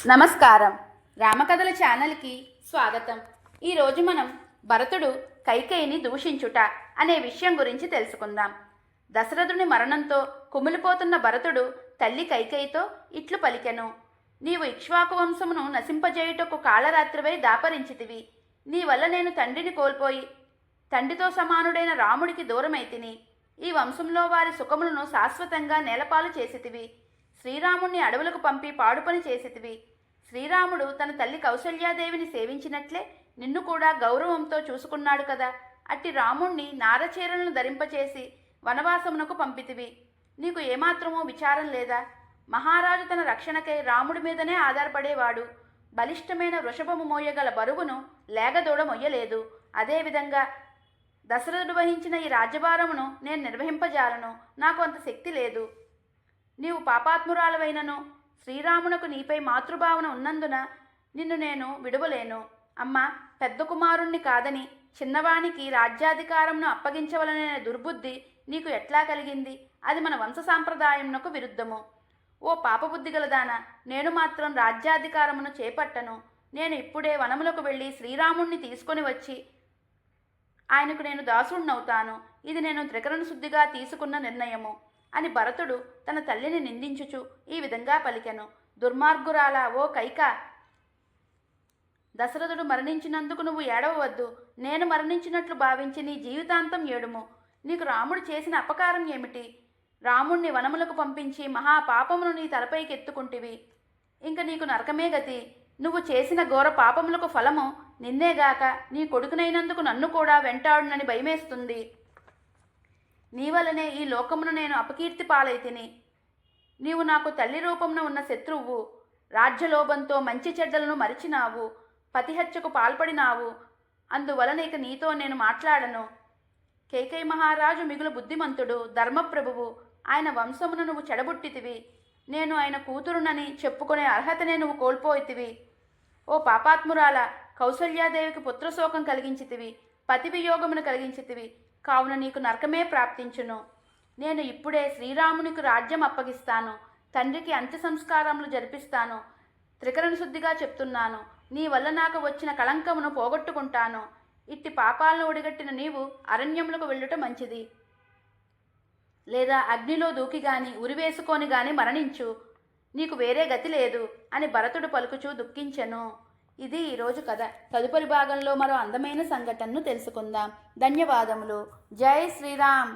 నమస్కారం. రామకథల ఛానల్కి స్వాగతం. ఈరోజు మనం భరతుడు కైకేయిని దూషించుట అనే విషయం గురించి తెలుసుకుందాం. దశరథుని మరణంతో కుమిలిపోతున్న భరతుడు తల్లి కైకేయితో ఇట్లు పలికెను: నీవు ఇక్ష్వాకు వంశమును నశింపజేయుటకు కాళరాత్రివై దాపరించితివి. నీ వల్ల నేను తండ్రిని కోల్పోయి తండ్రితో సమానుడైన రాముడికి దూరమైతిని. ఈ వంశంలో వారి సుఖములను శాశ్వతంగా నేలపాలు చేసితివి. శ్రీరాముణ్ణి అడవులకు పంపి పాడుపని చేసితివి. శ్రీరాముడు తన తల్లి కౌసల్యాదేవిని సేవించినట్లే నిన్ను కూడా గౌరవంతో చూసుకున్నాడు కదా. అట్టి రాముణ్ణి నారచీరలను ధరింపచేసి వనవాసమునకు పంపితివి. నీకు ఏమాత్రమూ విచారం లేదా? మహారాజు తన రక్షణకై రాముడి మీదనే ఆధారపడేవాడు. బలిష్టమైన వృషభము మోయగల బరువును లేగదోడ మొయ్యలేదు. అదేవిధంగా దశరథుడు వహించిన ఈ రాజ్యభారమును నేను నిర్వహింపజాలను. నాకు అంత శక్తి లేదు. నీవు పాపాత్మురాలవైనను శ్రీరామునకు నీపై మాతృభావన ఉన్నందున నిన్ను నేను విడువలేను. అమ్మ, పెద్ద కుమారుణ్ణి కాదని చిన్నవానికి రాజ్యాధికారమును అప్పగించవలనే దుర్బుద్ధి నీకు ఎట్లా కలిగింది? అది మన వంశ సాంప్రదాయమునకు విరుద్ధము. ఓ పాపబుద్ధి గలదాన, నేను మాత్రం రాజ్యాధికారమును చేపట్టను. నేను ఇప్పుడే వనములకు వెళ్ళి శ్రీరాముణ్ణి తీసుకొని వచ్చి ఆయనకు నేను దాసుణ్ణవుతాను. ఇది నేను త్రికరణ శుద్ధిగా తీసుకున్న నిర్ణయము అని భరతుడు తన తల్లిని నిందించుచు ఈ విధంగా పలికెను: దుర్మార్గురాలా, ఓ కైక! దశరథుడు మరణించినందుకు నువ్వు ఏడవవద్దు. నేను మరణించినట్లు భావించి నీ జీవితాంతం ఏడుము. నీకు రాముడు చేసిన అపకారం ఏమిటి? రాముణ్ణి వనములకు పంపించి మహాపాపమును నీ తలపైకి ఎత్తుకుంటివి. ఇంక నీకు నరకమే గతి. నువ్వు చేసిన ఘోర పాపములకు ఫలము నిన్నేగాక నీ కొడుకునైనందుకు నన్ను కూడా వెంటాడునని భయమేస్తుంది. నీ వలనే ఈ లోకమును నేను అపకీర్తి పాలైతిని. నీవు నాకు తల్లి రూపమున ఉన్న శత్రువు. రాజ్యలోభంతో మంచి చెడ్డలను మరిచినావు. పతిహత్యకు పాల్పడినావు. అందువలన ఇక నీతో నేను మాట్లాడను. కేకై మహారాజు మిగులు బుద్ధిమంతుడు, ధర్మప్రభువు. ఆయన వంశమును నువ్వు చెడబుట్టితివి. నేను ఆయన కూతురునని చెప్పుకునే అర్హతనే నువ్వు కోల్పోయితివి. ఓ పాపాత్మురాల, కౌసల్యాదేవికి పుత్రశోకం కలిగించితివి. పతివియోగమును కలిగించితివి. కావున నీకు నరకమే ప్రాప్తించును. నేను ఇప్పుడే శ్రీరామునికి రాజ్యం అప్పగిస్తాను. తండ్రికి అంత్య సంస్కారములు జరిపిస్తాను. త్రికరణ శుద్ధిగా చెప్తున్నాను. నీ వల్ల నాకు వచ్చిన కళంకమును పోగొట్టుకుంటాను. ఇట్టి పాపాలను ఒడిగట్టిన నీవు అరణ్యములకు వెళ్ళుట మంచిది. లేదా అగ్నిలో దూకి గాని ఉరివేసుకొని గాని మరణించు. నీకు వేరే గతి లేదు అని భరతుడు పలుకుచూ దుఃఖించెను. ఇది ఈరోజు కథ. తదుపరి భాగంలో మరో అందమైన సంఘటనను తెలుసుకుందాం. ధన్యవాదములు. జై శ్రీరామ్.